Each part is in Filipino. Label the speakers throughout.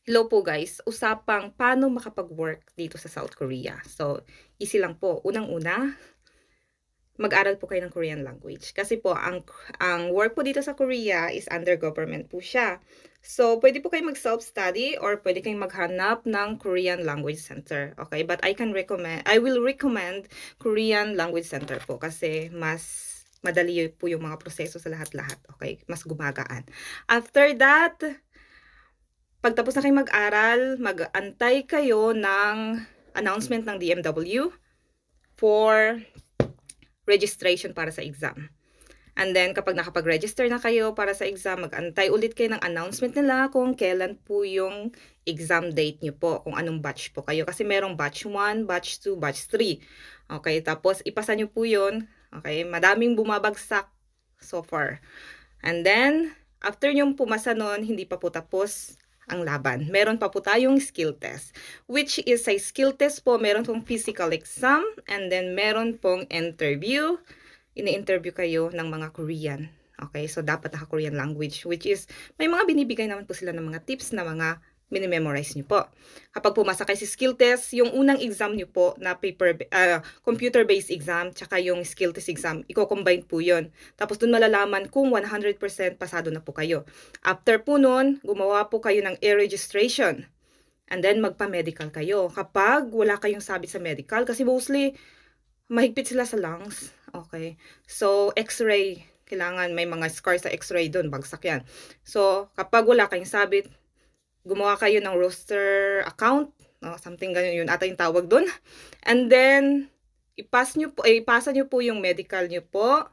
Speaker 1: Hello po guys, usapang paano makapag-work dito sa South Korea. So, easy lang po. Unang-una, mag-aral po kayo ng Korean language. Kasi po, ang work po dito sa Korea is under government po siya. So, pwede po kayo mag-self-study or pwede kayong maghanap ng Korean Language Center. Okay? But I will recommend Korean Language Center po kasi mas madali po yung mga proseso sa lahat-lahat. Okay? Mas gumagaan. After that, pagtapos na kayong mag-aral, mag-antay kayo ng announcement ng DMW for registration para sa exam. And then, kapag nakapag-register na kayo para sa exam, mag-antay ulit kayo ng announcement nila kung kailan po yung exam date nyo po, kung anong batch po kayo. Kasi merong batch 1, batch 2, batch 3. Okay, tapos ipasa nyo po yun. Okay, madaming bumabagsak so far. And then, after nyong pumasa nun, hindi pa po tapos ang laban. Meron pa po tayong skill test. Which is sa skill test po, meron pong physical exam and then meron pong interview. Ini-interview kayo ng mga Korean. Okay, so dapat naka-Korean language, which is, may mga binibigay naman po sila ng mga tips na mga minimemorize nyo po. Kapag pumasa kayo sa skill test, yung unang exam nyo po na computer-based exam, tsaka yung skill test exam, i-combine po yun. Tapos dun malalaman kung 100% pasado na po kayo. After po nun, gumawa po kayo ng e-registration. And then magpa-medical kayo. Kapag wala kayong sabit sa medical, kasi mostly, mahigpit sila sa lungs. Okay. So, x-ray. Kailangan may mga scars sa x-ray doon. Bagsak yan. So, kapag wala kayong sabit, gumawa kayo ng roster account. No? Something ganyan. Yun ata yung tawag doon. And then, ipasa nyo po yung medical nyo po.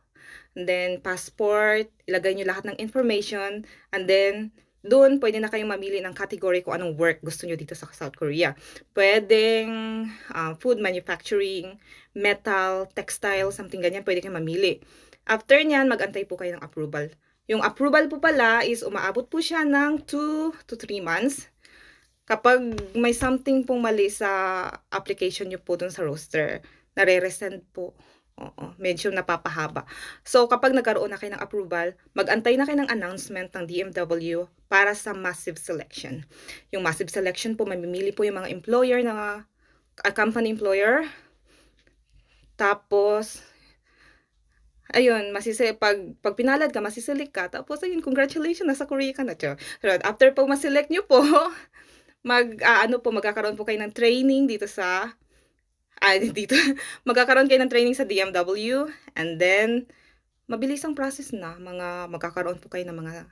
Speaker 1: And then, passport. Ilagay nyo lahat ng information. And then, doon, pwede na kayong mamili ng category kung anong work gusto nyo dito sa South Korea. Pwedeng food manufacturing, metal, textile, something ganyan, pwede kayong mamili. After nyan, mag-antay po kayo ng approval. Yung approval po pala is umaabot po siya ng 2 to 3 months. Kapag may something pong mali sa application nyo po dun sa roster, nare-resend po. Oo, medyo napapahaba. So, kapag nagkaroon na kayo ng approval, mag-antay na kayo ng announcement ng DMW para sa massive selection. Yung massive selection po, mamimili po yung mga employer na company employer. Tapos, ayun, pag pinalad ka, masiselect ka. Tapos, ayun, congratulations, nasa Korea ka na. After po maselect nyo po, magkakaroon po kayo ng training dito sa dito, magkakaroon kayo ng training sa DMW and then, mabilis ang process na. Magkakaroon po kayo ng mga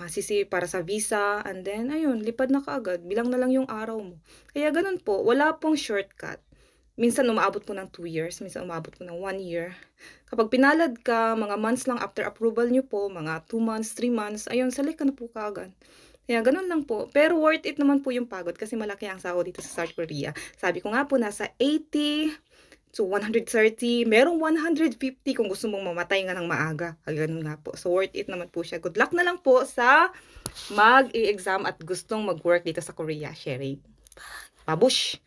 Speaker 1: sisi para sa visa and then, ayun, lipad na kaagad. Bilang na lang yung araw mo. Kaya ganun po, wala pong shortcut. Minsan umaabot po ng 2 years, minsan umaabot po ng 1 year. Kapag pinalad ka, mga months lang after approval nyo po, mga 2 months, 3 months, ayun, select ka na po kaagad. Kaya ganun lang po. Pero worth it naman po yung pagod kasi malaki ang sahod dito sa South Korea. Sabi ko nga po, nasa 80 to 130, merong 150 kung gusto mong mamatay nga ng maaga. Ganun nga po. So, worth it naman po siya. Good luck na lang po sa mag-i-exam at gustong mag-work dito sa Korea. Sherry. Babush!